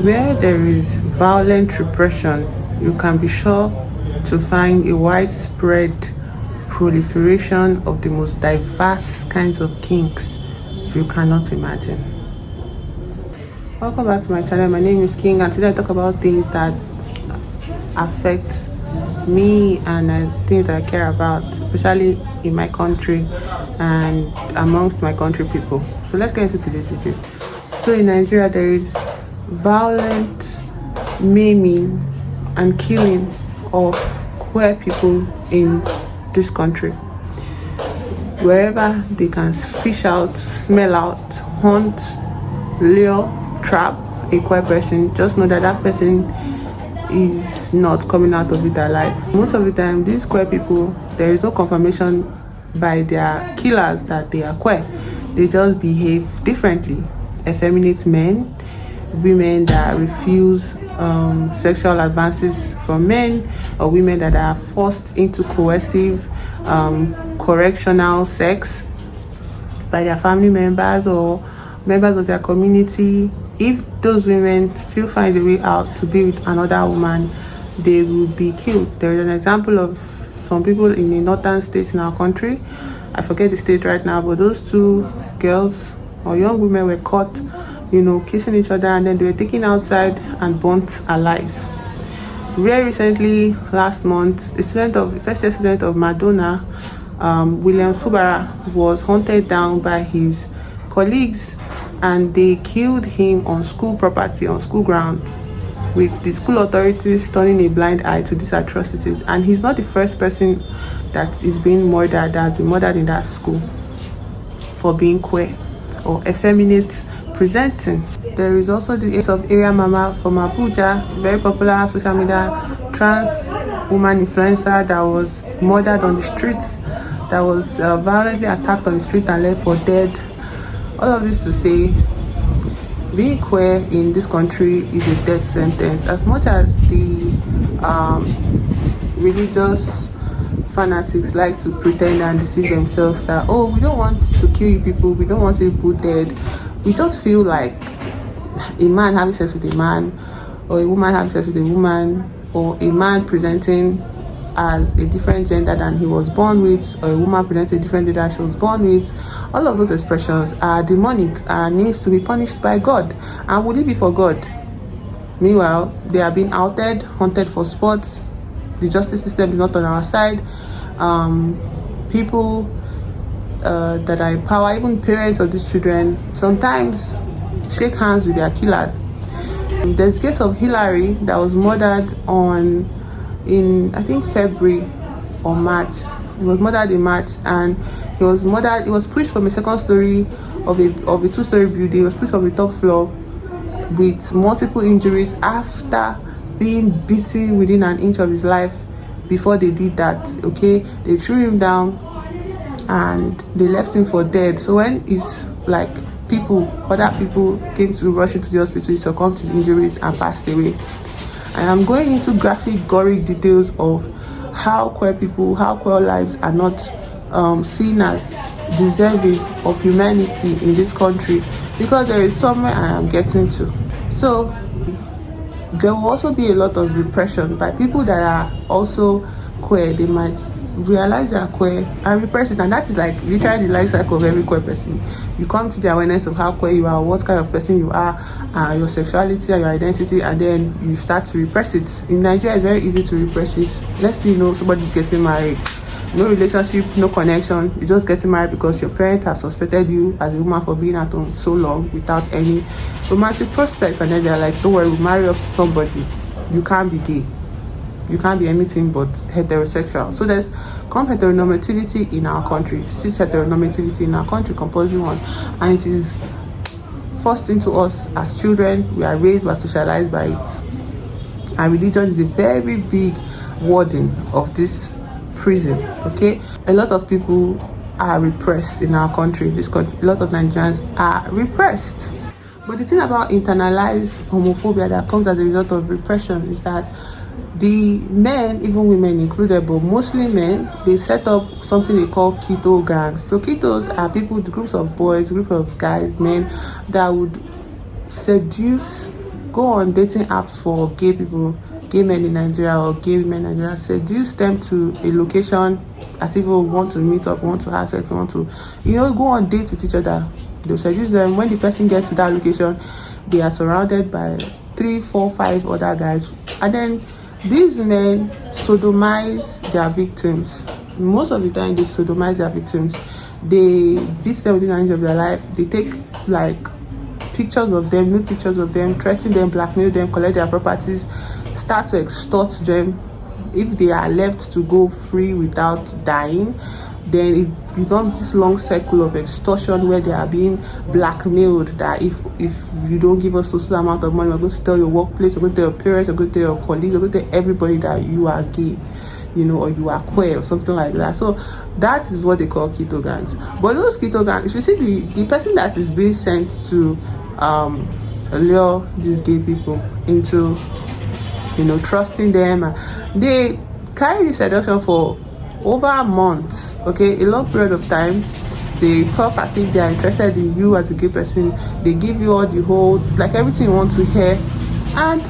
Where there is violent repression, you can be sure to find a widespread proliferation of the most diverse kinds of kinks you cannot imagine. Welcome back to my channel. My name is King, and today I talk about things that affect me and things that I care about, especially in my country and amongst my country people. So let's get into today's video. So in Nigeria, there is violent maiming and killing of queer people in this country. Wherever they can fish out, smell out, hunt, lure, trap a queer person, just know that that person is not coming out of it alive. Most of the time, these queer people, there is no confirmation by their killers that they are queer. They just behave differently. Effeminate men, women that refuse sexual advances from men, or women that are forced into coercive correctional sex by their family members or members of their community. If those women still find a way out to be with another woman, they will be killed. There is an example of some people in a northern state in our country. I forget the state right now, but those two girls or young women were caught, kissing each other, and then they were taken outside and burnt alive. Very recently, last month, first year student of Madonna, Williams Fubara, was hunted down by his colleagues, and they killed him on school property, on school grounds, with the school authorities turning a blind eye to these atrocities. And he's not the first person that is being murdered, that has been murdered in that school for being queer or effeminate presenting. There is also the case of Area Mama from Abuja, very popular social media trans woman influencer that was murdered on the streets, that was violently attacked on the street and left for dead. All of this to say, being queer in this country is a death sentence. As much as the religious fanatics like to pretend and deceive themselves that, oh, we don't want to kill you people, we don't want you people dead, we just feel like a man having sex with a man, or a woman having sex with a woman, or a man presenting as a different gender than he was born with, or a woman presenting a different gender she was born with. All of those expressions are demonic and needs to be punished by God, and will leave it for God. Meanwhile, they are being outed, hunted for sports. The justice system is not on our side. People that are in power, even parents of these children, sometimes shake hands with their killers. There's a case of Hillary that was murdered in I think February or March. He was murdered in March, and he was pushed from a second story of a two-story building. He was pushed from the top floor with multiple injuries after being beaten within an inch of his life. Before they did that, they threw him down and they left him for dead. So when other people came to rush into the hospital, he succumbed to injuries and passed away. And I'm going into graphic, gory details of how queer lives are not seen as deserving of humanity in this country, because there is somewhere I am getting to. So there will also be a lot of repression by people that are also queer. They might realize they are queer and repress it, and that is like literally the life cycle of every queer person. You come to the awareness of how queer you are, what kind of person you are, your sexuality and your identity, and then you start to repress it. In Nigeria, it's very easy to repress it. Next thing you know, somebody's getting married, no relationship, no connection, you're just getting married because your parents have suspected you as a woman for being at home so long without any romantic prospect, and then they're like, don't worry, we'll marry up to somebody. You can't be gay, you can't be anything but heterosexual. So there's heteronormativity in our country, cis heteronormativity in our country, compulsory one, and it is forced into us as children. We are raised, we are socialized by it, and religion is a very big warden of this prison. A lot of people are repressed in our country. A lot of Nigerians are repressed. But the thing about internalized homophobia that comes as a result of repression is that the men, even women included, but mostly men, they set up something they call keto gangs. So ketos are people, the groups of boys, group of guys, men that would seduce go on dating apps for gay people, gay men in Nigeria or gay women in Nigeria, seduce them to a location as if we want to meet up, want to have sex, want to, go on dates with each other. They'll seduce them. When the person gets to that location, they are surrounded by 3, 4, 5 other guys, and then these men sodomize their victims. Most of the time, they sodomize their victims. They beat them within the range of their life. They take like pictures of them, nude pictures of them, threaten them, blackmail them, collect their properties, start to extort them. If they are left to go free without dying, then it becomes this long cycle of extortion where they are being blackmailed that if you don't give us a amount of money, we're going to tell your workplace, we're going to tell your parents, we're going to tell your colleagues, we're going to tell everybody that you are gay, or you are queer or something like that. So that is what they call keto gangs. But those keto gangs, if you see the person that is being sent to lure these gay people into trusting them, they carry this seduction for over a month, a long period of time. They talk as if they are interested in you as a gay person. They give you all the whole, like, everything you want to hear. And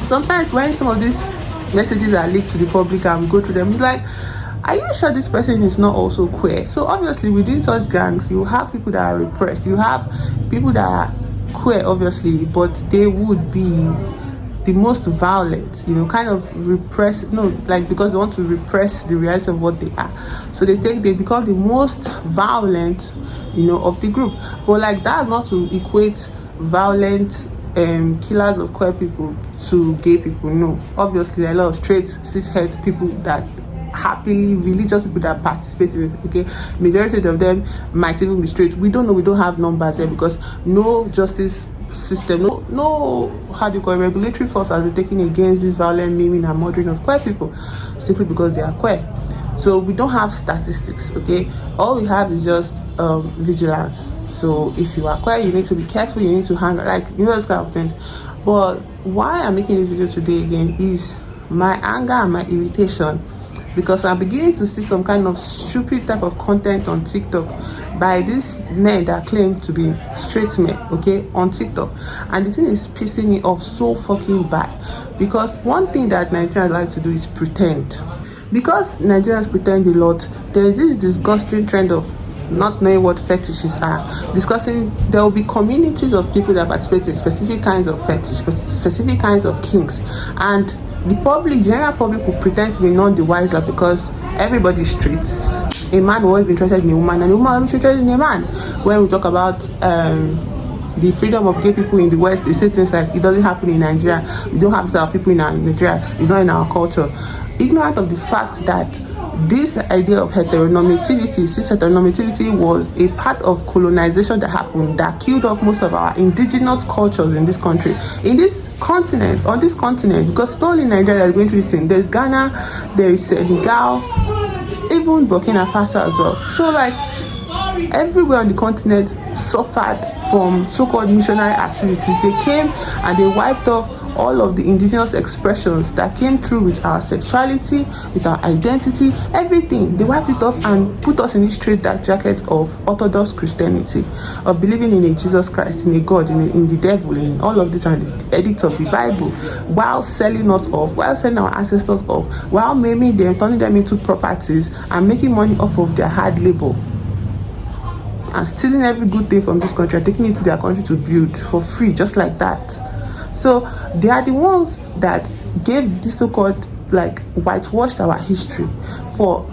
sometimes when some of these messages are leaked to the public and we go through them, it's like, are you sure this person is not also queer? So obviously within such gangs, you have people that are repressed. You have people that are queer, obviously, but they would be the most violent, kind of repress, because they want to repress the reality of what they are. So they become the most violent, of the group. But like that, not to equate violent killers of queer people to gay people. No, obviously there are a lot of straight, cis-het people that happily, religious people that participate in it. Majority of them might even be straight. We don't know. We don't have numbers here because no justice system, no how do you call it, regulatory force has been taken against this violent maiming and murdering of queer people simply because they are queer. So we don't have statistics. All we have is just vigilance. So if you are queer, you need to be careful, you need to hang, those kind of things. But why I'm making this video today again is my anger and my irritation, because I'm beginning to see some kind of stupid type of content on TikTok by these men that claim to be straight men, on TikTok. And the thing is pissing me off so fucking bad, because one thing that Nigerians like to do is pretend. Because Nigerians pretend a lot, there is this disgusting trend of not knowing what fetishes are. There will be communities of people that participate in specific kinds of fetish, specific kinds of kinks, and the general public will pretend to be none the wiser because everybody's streets. A man will always be interested in a woman, and a woman will be interested in a man. When we talk about the freedom of gay people in the West, they say things like, it doesn't happen in Nigeria. We don't have to have people in Nigeria. It's not in our culture. Ignorant of the fact that this idea of heteronormativity, cis heteronormativity, was a part of colonization that happened, that killed off most of our indigenous cultures in this country, on this continent, because it's not only Nigeria is going through this thing. There's Ghana, there is Senegal, even Burkina Faso as well. So everywhere on the continent suffered from so-called missionary activities. They came and they wiped off all of the indigenous expressions that came through with our sexuality, with our identity, everything. They wiped it off and put us in this straight dark jacket of Orthodox Christianity, of believing in a Jesus Christ, in a God, in the devil, in all of this, and the edicts of the Bible, while selling us off, while selling our ancestors off, while maiming them, turning them into properties, and making money off of their hard labor, and stealing every good thing from this country and taking it to their country to build for free, just like that. So they are the ones that gave this so-called, whitewashed our history for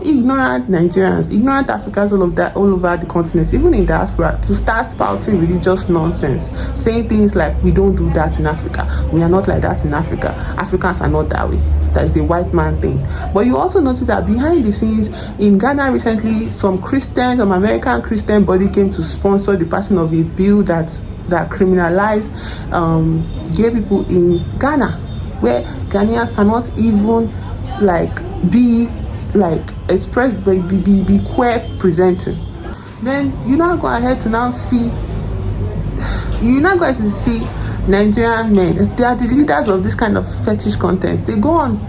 ignorant Nigerians, ignorant Africans, all over the continent, even in diaspora, to start spouting religious nonsense, saying things like, we don't do that in Africa, we are not like that in Africa, Africans are not that way, that is a white man thing. But you also notice that behind the scenes in Ghana recently, some American Christian body came to sponsor the passing of a bill that criminalized gay people in Ghana, where Ghanaians cannot even be expressed, be queer presenting. Then you're not going to see Nigerian men. They are the leaders of this kind of fetish content. They go on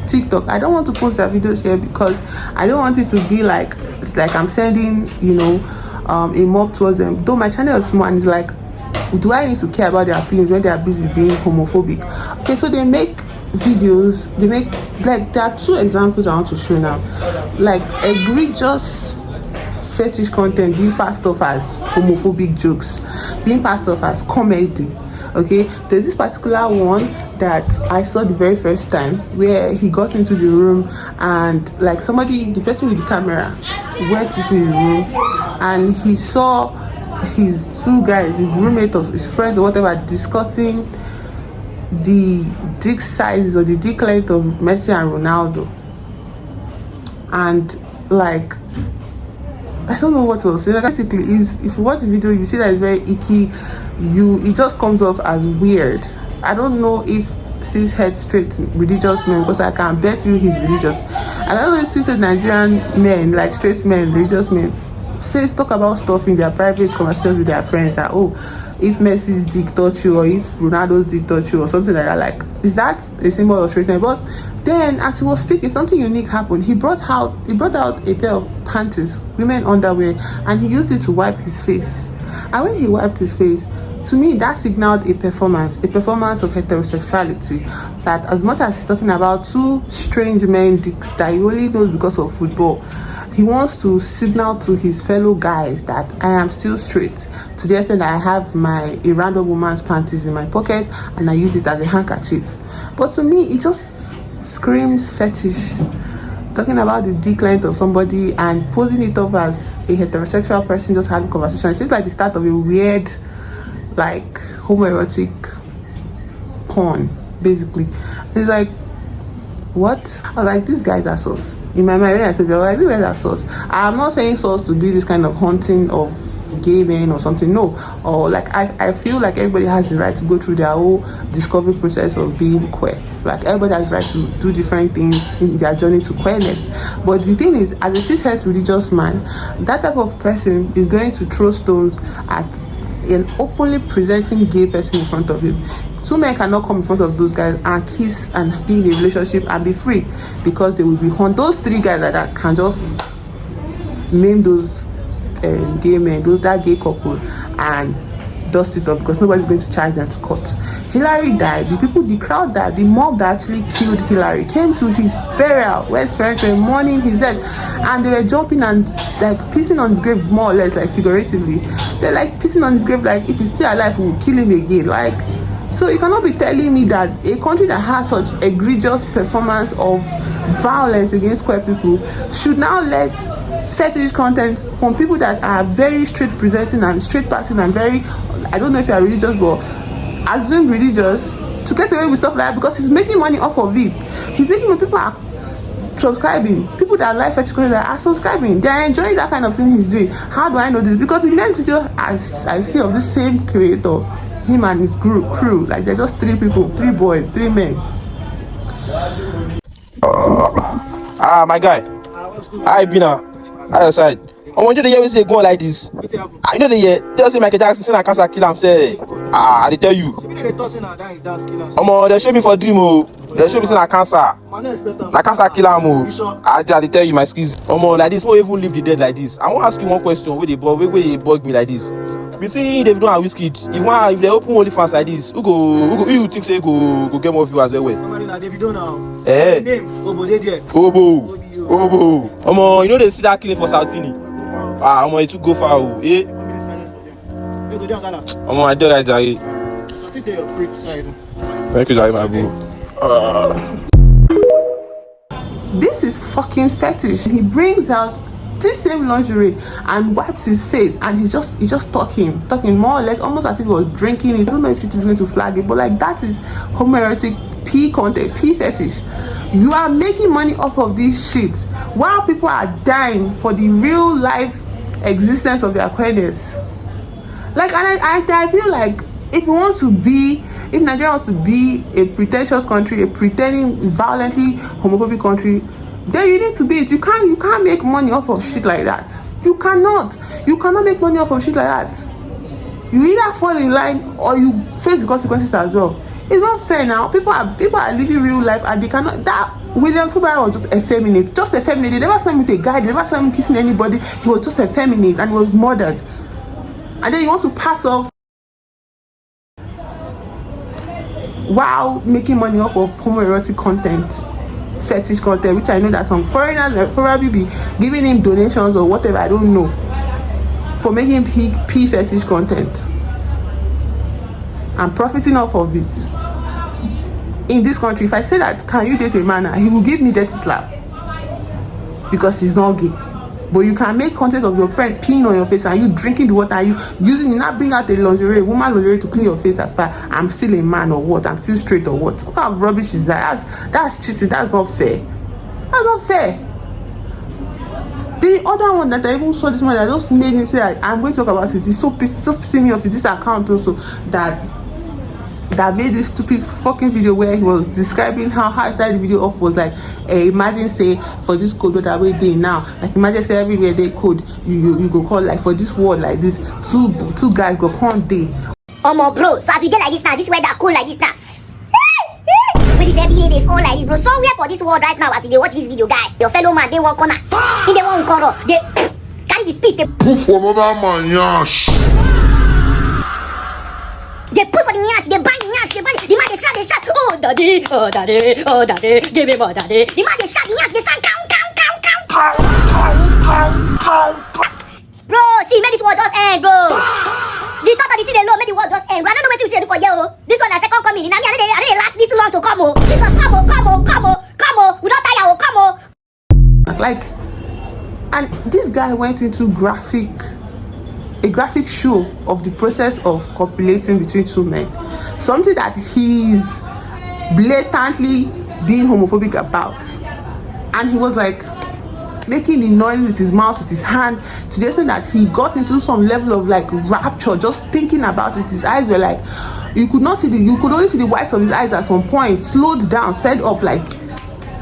TikTok. I don't want to post their videos here because I don't want it to be it's like I'm sending a mob towards them. Though my channel is small and it's do I need to care about their feelings when they are busy being homophobic? Okay, so they make videos, they make, like, there are two examples I want to show now, like egregious fetish content being passed off as homophobic jokes, being passed off as comedy. Okay, there's this particular one that I saw the very first time where he got into the room and like somebody, the person with the camera went into the room and he saw his two guys, his roommate or his friends or whatever, discussing the dick sizes or the dick length of Messi and Ronaldo. And like, I don't know what to say. Like, basically, is if you watch the video, you see that it's very icky. It just comes off as weird. I don't know if cis-het straight religious men, because I can bet you he's religious. I don't know if cis-het Nigerian men, like straight men, religious men, talk about stuff in their private conversations with their friends that, oh, if Messi's dick touch you or if Ronaldo's dick touch you or something like that. Like, is that a symbol of straightness? But then as he was speaking, something unique happened. He brought out a pair of panties, women underwear, and he used it to wipe his face. And when he wiped his face, to me that signaled a performance of heterosexuality, that as much as he's talking about two strange men dicks that he only knows because of football, he wants to signal to his fellow guys that I am still straight, to the extent that I have a random woman's panties in my pocket and I use it as a handkerchief. But to me, it just screams fetish. Talking about the dick length of somebody and posing it off as a heterosexual person just having conversation. It seems like the start of a weird, like, homoerotic porn, basically. It's like, what? I was like, these guys are sus. In my mind, when I said, like, these guys are sus. I'm not saying sus to do this kind of haunting of gay men or something, no. Or like, I feel like everybody has the right to go through their whole discovery process of being queer. Like, everybody has the right to do different things in their journey to queerness. But the thing is, as a cis-het religious man, that type of person is going to throw stones at an openly presenting gay person in front of him. Two men cannot come in front of those guys and kiss and be in a relationship and be free, because they will be haunted. Those three guys like that can just maim those gay men, that gay couple, and dust it up, because nobody's going to charge them to court. Hillary died. The crowd died. The mob that actually killed Hillary came to his burial, where his parents were mourning his death, and they were jumping and like pissing on his grave, more or less, like figuratively. They're like pissing on his grave, like if he's still alive, we'll kill him again. Like, so you cannot be telling me that a country that has such egregious performance of violence against queer people should now let fetish content from people that are very straight presenting and straight passing and very, I don't know if you are religious, but assume religious, to get away with stuff like that, because he's making money off of it. He's making money. People are subscribing. People that like fetish content are subscribing. They are enjoying that kind of thing he's doing. How do I know this? Because the next video I see of the same creator, him and his crew, like they're just three people, three boys, three men. My guy, I been outside. I want you to hear me say go like this. I know the year. They say Michael Jackson say I cancer kill him. Say, I tell you. They show me for dream. They show me say I cancer. I cancer kill him. I tell you my skills. Like this, won't even leave the dead like this. I want to ask you one question. Where they bug me like this? Between Davido and Wizkid, if they open OnlyFans like this, who you think say go get more viewers very well? Davido now. Name Obo dey there. Obo. You know they see that killing for Southini. It took go far. Eh? I do like Jari. Thank you, Jari, my boo. This is fucking fetish. He brings out this same lingerie and wipes his face, and he's just talking more or less, almost as if he was drinking it. I don't know if YouTube is going to flag it, but like, that is homoerotic P content, P fetish. You are making money off of this shit while people are dying for the real life existence of their queerness. Like, and I feel like if Nigeria wants to be a pretentious country, a pretending violently homophobic country, then you need to be it. You can't make money off of shit like that. You cannot make money off of shit like that. You either fall in line or you face the consequences as well. It's not fair now. People are living real life and they cannot. That William Fubara was just effeminate. They never saw him with a guy. They never saw him kissing anybody. He was just effeminate and he was murdered. And then you want to pass off while making money off of homoerotic content, fetish content, which I know that some foreigners will probably be giving him donations or whatever, I don't know, for making p fetish content and profiting off of it. In this country, if I say that, can you date a man, he will give me dirty slap because he's not gay. But you can make content of your friend peeing on your face and you drinking the water and you using it, not bring out a woman lingerie to clean your face as per I'm still a man or what, I'm still straight or what. What kind of rubbish is that? That's cheating. That's not fair. That's not fair. The other one that I even saw this morning that just made me say I'm going to talk about it. It's so pissing me off. It's this account also that made this stupid fucking video where he was describing how I started the video off was like, imagine say for this code that way day now, like imagine say everywhere they code you go call like for this word like this two guys go come day. Bro, so as we get like this now, this weather cool like this now. With this every day they fall like this, bro. Somewhere for this world right now as you watch this video, guy, your fellow man they one corner, in the one corner, they carry the speed, they poof for another man yash. They put for the yash, they bang the yash, they bang the man they shot, oh daddy, oh daddy, oh daddy, give me more daddy. The man they shot the yash, they sang count. Bro, see, make this world just end, bro. The thought of the thing alone, make the world just end. I don't know what you say do for you. This one is second coming. I didn't last this long to come. This one come. We don't tire, come. Like, and this guy went into a graphic show of the process of copulating between two men, something that he's blatantly being homophobic about, and he was like making the noise with his mouth, with his hand, to the extent that he got into some level of like rapture just thinking about it. His eyes were like, you could only see the whites of his eyes at some point, slowed down, sped up, like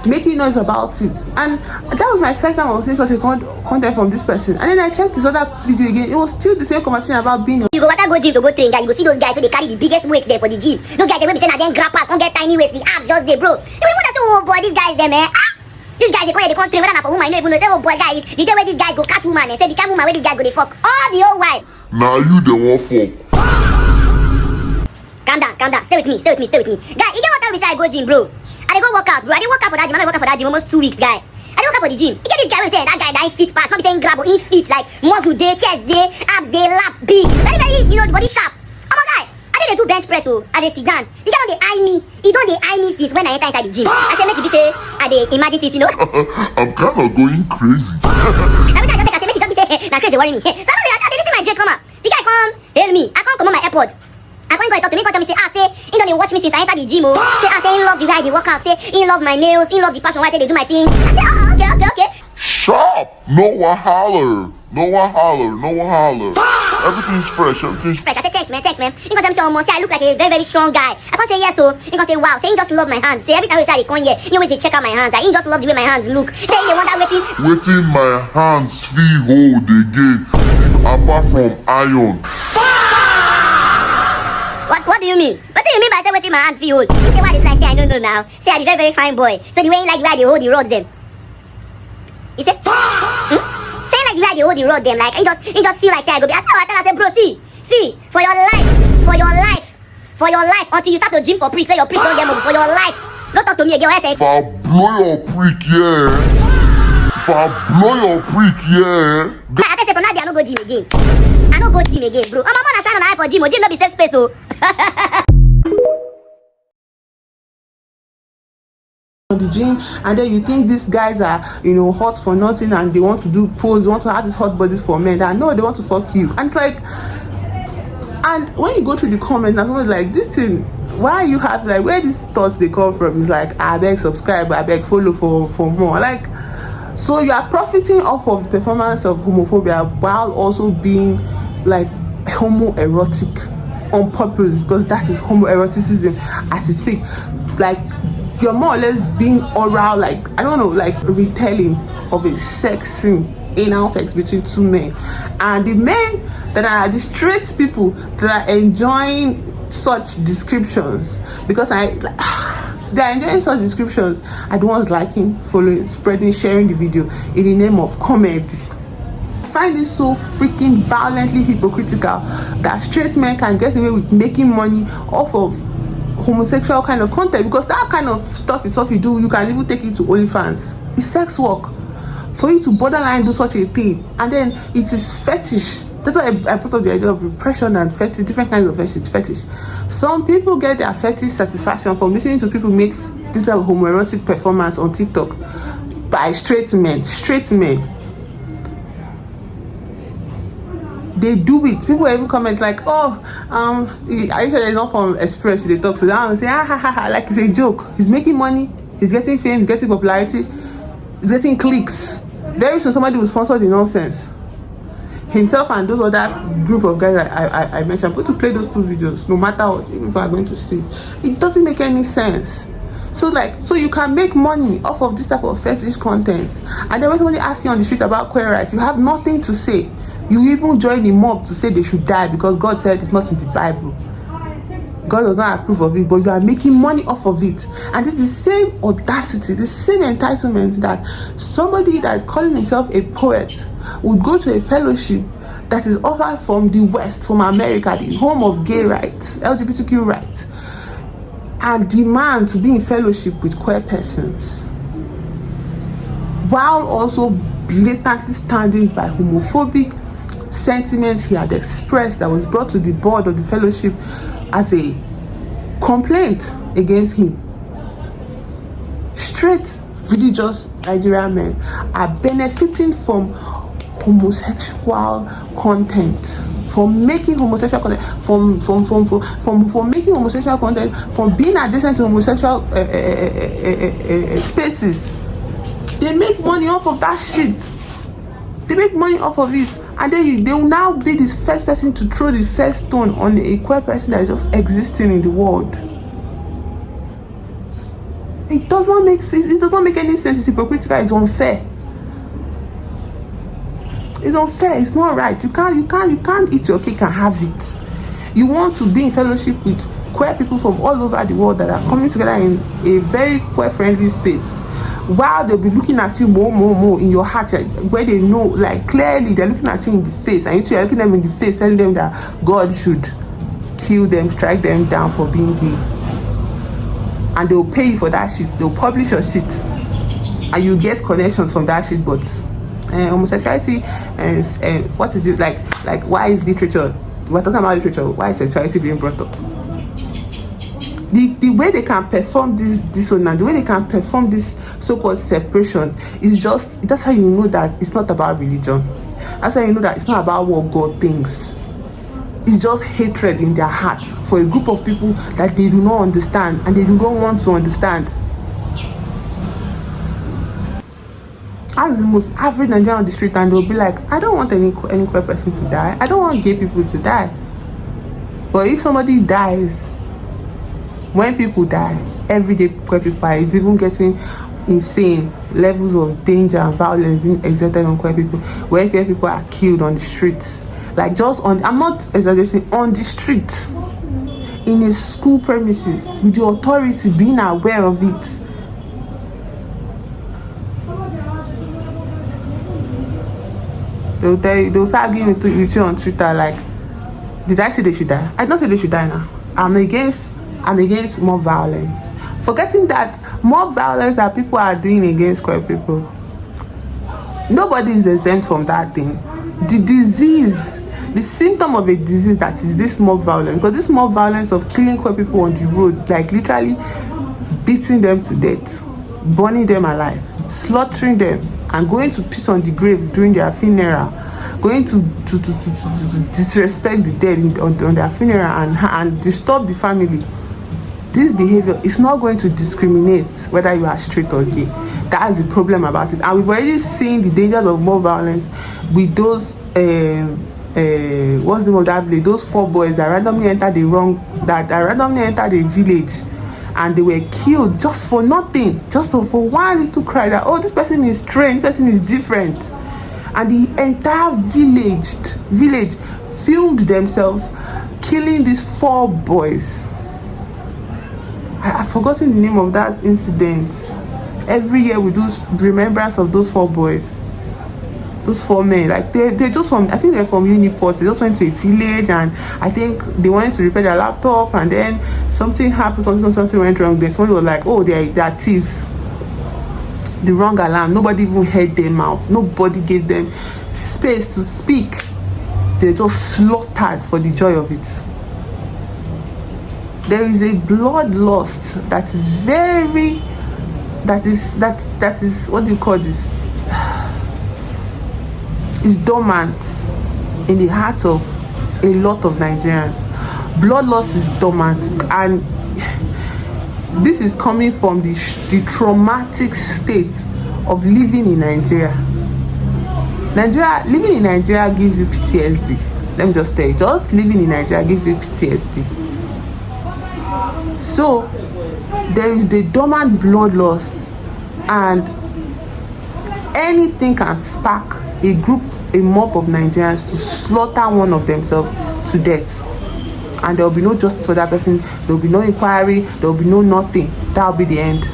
making noise about it. And that was my first time I was seeing such a content from this person. And then I checked his other video again, it was still the same conversation about being you go go gym to go train, guys. You go see those guys who they carry the biggest weights there for the gym. Those guys they will be saying again grab pass, don't get tiny weights, the abs just there, bro. You know that, oh boy, these guys there, man. These guys they can't train whether not for woman, you don't even know. Say, oh boy, guys, the day where these guys go catch woman and say the kind woman where these guys go they fuck all the whole while. Now you the one fuck. Calm down, stay with me. Guy, you get what time we say I go gym, bro. I dey go work out, bro. I dey work out for that gym. I dey work out for that gym almost 2 weeks, guy. I dey work out for the gym. You get this guy who say that guy that fit pass, not be saying grab or in fit, like muscle day, chest day, abs day, lap big, very, the body sharp. Oh my guy, I dey do bench press, oh. I dey sit down. This guy don't dey eye me. He don't dey eye me since when I enter inside the gym. I say make it be say I dey imagine this, you know. I'm kind of going crazy. Every time I just take, I say make it just be say, nah, crazy worry me. So I dey listen my J come out. The guy come hail me. I can't come on my AirPod. I can't go talk to me, say, say, he don't watch me since I entered the gym, oh. Say, he love the way I work out, say, he love my nails, he love the passion why they do my thing. I say, oh, okay. Sharp! No one holler. Everything's fresh. I say, text man. He gonna tell me say, almost say I look like a very, very strong guy. I can't say yes, so he gonna say, wow. Say, he just love my hands. Say, every time we say I come here, he always they check out my hands. Like, he just love the way my hands look. Say, they want that waiting my hands feel hold again. Apart from iron. What do you mean? What do you mean by say waiting my hand feel hold? You say what is like say I don't know now. Say I'm a very, very fine boy. So the way you like the way they hold the rod them. You say? Say like the way they hold the rod them, like he just feel like say I go be. I tell bro, see, for your life, until you start to gym for prick, say your prick don't get more for your life. Don't talk to me again. If I blow your prick, yeah. I tell you from now day I no go gym again. Bro. I'm gonna shine an eye for gym. Gym no be safe space, oh. The gym, and then you think these guys are hot for nothing and they want to do pose, they want to have these hot bodies for men that no, they want to fuck you. And it's like, and when you go through the comments, I'm always like, this thing, why you have like where these thoughts they come from is like, I beg subscribe, I beg follow for more. Like, so you are profiting off of the performance of homophobia while also being like homoerotic on purpose, because that is homoeroticism as it speaks. Like, you're more or less being oral, like, I don't know, like retelling of a sex scene, anal sex between two men. And the men that are the straight people that are enjoying such descriptions, because they're enjoying such descriptions, are the ones liking, following, spreading, sharing the video in the name of comedy. I find it so freaking violently hypocritical that straight men can get away with making money off of homosexual kind of content, because that kind of stuff is stuff you do. You can even take it to OnlyFans. It's sex work. For you to borderline do such a thing, and then it is fetish. That's why I put up the idea of repression and fetish, different kinds of fetish. Some people get their fetish satisfaction from listening to people make this type of homoerotic performance on TikTok by straight men. They do it. People even comment like, "Oh, are you sure it's not from Express?" They talk to them and say, "Ha ha ha," like it's a joke. He's making money. He's getting fame. He's getting popularity. He's getting clicks. Very soon, somebody will sponsor the nonsense. Himself and those other group of guys I mentioned. I'm going to play those 2 videos, no matter what people are going to see. It doesn't make any sense. So you can make money off of this type of fetish content, and then when somebody asks you on the street about queer rights, you have nothing to say. You even join the mob to say they should die because God said it's not in the Bible. God does not approve of it, but you are making money off of it. And it's the same audacity, the same entitlement that somebody that is calling himself a poet would go to a fellowship that is offered from the West, from America, the home of gay rights, LGBTQ rights, and demand to be in fellowship with queer persons, while also blatantly standing by homophobic sentiments he had expressed that was brought to the board of the fellowship as a complaint against him. Straight religious Nigerian men are benefiting from homosexual content, from making homosexual content, from making homosexual content, from being adjacent to homosexual spaces. They make money off of that shit. They make money off of it, and then they will now be the first person to throw the first stone on a queer person that is just existing in the world. It does not make any sense. It's hypocritical. It's unfair. It's unfair. It's not right. You can't eat your cake and have it. You want to be in fellowship with queer people from all over the world that are coming together in a very queer friendly space, while they'll be looking at you more in your heart, where they know, like, clearly they're looking at you in the face, and you're looking them in the face, telling them that God should kill them, strike them down for being gay, and they'll pay you for that shit. They'll publish your shit, and you get connections from that shit. But homosexuality and what is it like why is literature, we're talking about literature, why is sexuality being brought up? The way they can perform this dissonance, the way they can perform this so-called separation is just, that's how you know that it's not about religion. That's how you know that it's not about what God thinks. It's just hatred in their hearts for a group of people that they do not understand and they do not want to understand. As the most average Nigerian on the street, and they'll be like, I don't want any queer person to die. I don't want gay people to die. But if somebody dies, when people die, everyday queer people are even getting insane levels of danger and violence being exerted on queer people, where queer people are killed on the streets. Like, just on, I'm not exaggerating, on the street, in a school premises, with the authority being aware of it. They'll tell you, they'll start arguing with you on Twitter like, did I say they should die? I don't say they should die now. I'm against mob violence. Forgetting that mob violence that people are doing against queer people, nobody is exempt from that thing. The disease, the symptom of a disease that is this mob violence, because this mob violence of killing queer people on the road, like literally beating them to death, burning them alive, slaughtering them, and going to piss on the grave during their funeral, going to disrespect the dead on their funeral and disturb the family. This behavior is not going to discriminate whether you are straight or gay. That's the problem about it. And we've already seen the dangers of mob violence with those what's the name of that village? Those 4 boys that randomly entered the village, and they were killed just for nothing, just for one little cry that, oh, this person is strange, this person is different. And the entire village filmed themselves killing these 4 boys. I've forgotten the name of that incident. Every year we do remembrance of those 4 boys. Those 4 men, like they're just from, I think they're from Uniports. They just went to a village, and I think they wanted to repair their laptop, and then something happened, something went wrong. Then somebody was like, oh, they're thieves. The wrong alarm. Nobody even heard them out. Nobody gave them space to speak. They just slaughtered for the joy of it. There is a bloodlust that is very, that is what do you call this? Is dormant in the hearts of a lot of Nigerians. Bloodlust is dormant, and this is coming from the traumatic state of living in Nigeria. Living in Nigeria gives you PTSD. Let me just tell you, just living in Nigeria gives you PTSD. So there is the dormant bloodlust, and anything can spark a mob of Nigerians to slaughter one of themselves to death, and there will be no justice for that person. There will be no inquiry. There will be no nothing. That will be the end.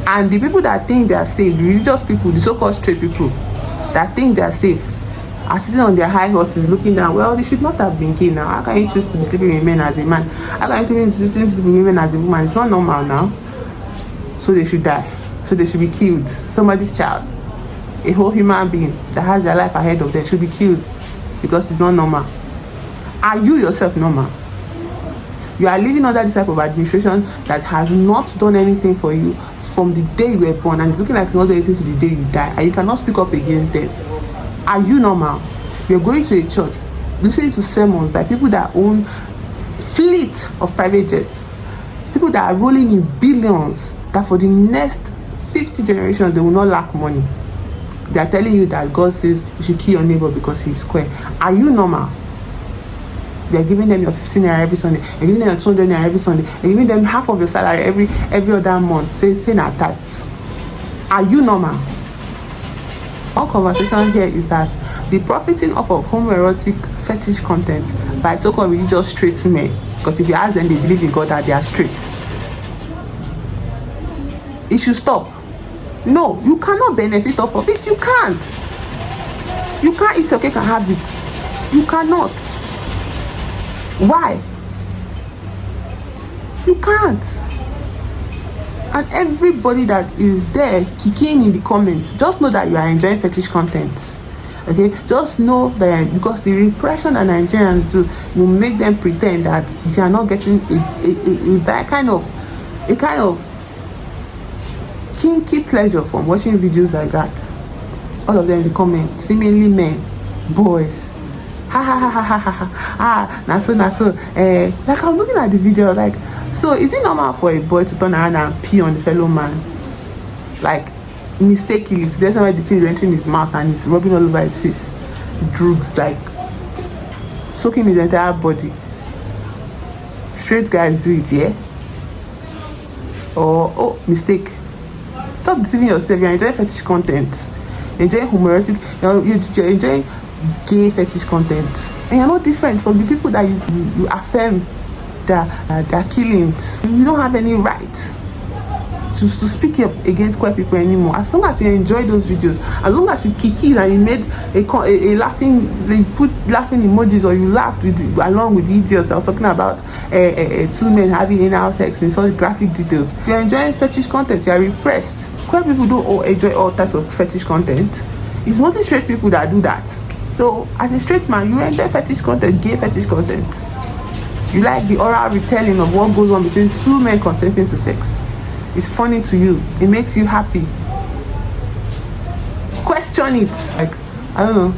And the people that think they are safe, the religious people, the so-called straight people that think they are safe, are sitting on their high horses looking down. Well, they should not have been gay now. How can you choose to be sleeping with men as a man? How can you choose to be sleeping with women as a woman? It's not normal now. So they should die. So they should be killed. Somebody's child, a whole human being that has their life ahead of them, should be killed because it's not normal. Are you yourself normal? You are living under this type of administration that has not done anything for you from the day you were born, and it's looking like it's not doing anything to the day you die, and you cannot speak up against them. Are you normal? You're going to a church, listening to sermons by people that own fleet of private jets, people that are rolling in billions, that for the next 50 generations they will not lack money. They are telling you that God says you should kill your neighbor because he's square. Are you normal? You are giving them your 15 naira every Sunday. You're giving them your 200 naira every Sunday. You're giving them half of your salary every other month. Say na tax. Are you normal? One conversation here is that the profiting off of homoerotic fetish content by so-called religious straight men, because if you ask them, they believe in God that they are straight. It should stop. No, you cannot benefit off of it. You can't. You can't eat your cake and have it. You cannot. Why? You can't. And everybody that is there kicking in the comments, just know that you are enjoying fetish content. Okay, just know that because the repression that Nigerians do will make them pretend that they are not getting a kind of kinky pleasure from watching videos like that. All of them in the comments, seemingly men, boys. Ha ha ha ha ha ha ha. Naso. Like I'm looking at the video, like, so is it normal for a boy to turn around and pee on the fellow man? Like mistakenly, so there's somebody between entering his mouth and he's rubbing all over his face. Drool, like soaking his entire body. Straight guys do it, yeah? Or oh, mistake. Stop deceiving yourself. You're enjoying fetish content. You're enjoying homoerotic. You're enjoying gay fetish content, and you're not different from the people that you affirm that they're killings. You don't have any right to speak up against queer people anymore. As long as you enjoy those videos, as long as you kiki and you made a laughing, you put laughing emojis, or you laughed along with the idiots I was talking about, two men having anal sex in such graphic details, you're enjoying fetish content. You are repressed. Queer people don't enjoy all types of fetish content. It's mostly straight people that do that. So as a straight man, you enjoy fetish content, gay fetish content. You like the oral retelling of what goes on between two men consenting to sex. It's funny to you. It makes you happy. Question it. Like, I don't know,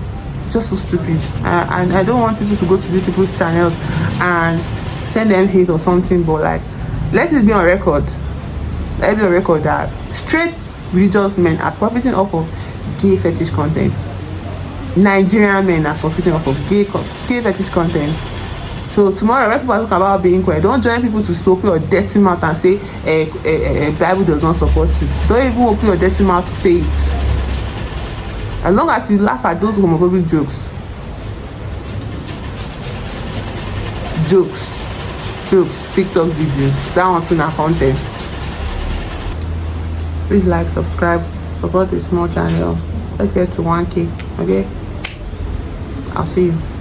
just so stupid. And I don't want people to go to these people's channels and send them hate or something, but like, let it be on record. Let it be on record that straight religious men are profiting off of gay fetish content. Nigerian men are profiting off of gay fetish content. So tomorrow, when people are talking about being queer, don't join people to open your dirty mouth and say Bible does not support it. Don't even open your dirty mouth to say it. As long as you laugh at those homophobic jokes, TikTok videos, that one's in our content. Please like, subscribe, support this small channel. let's get to 1K. Okay, I'll see you.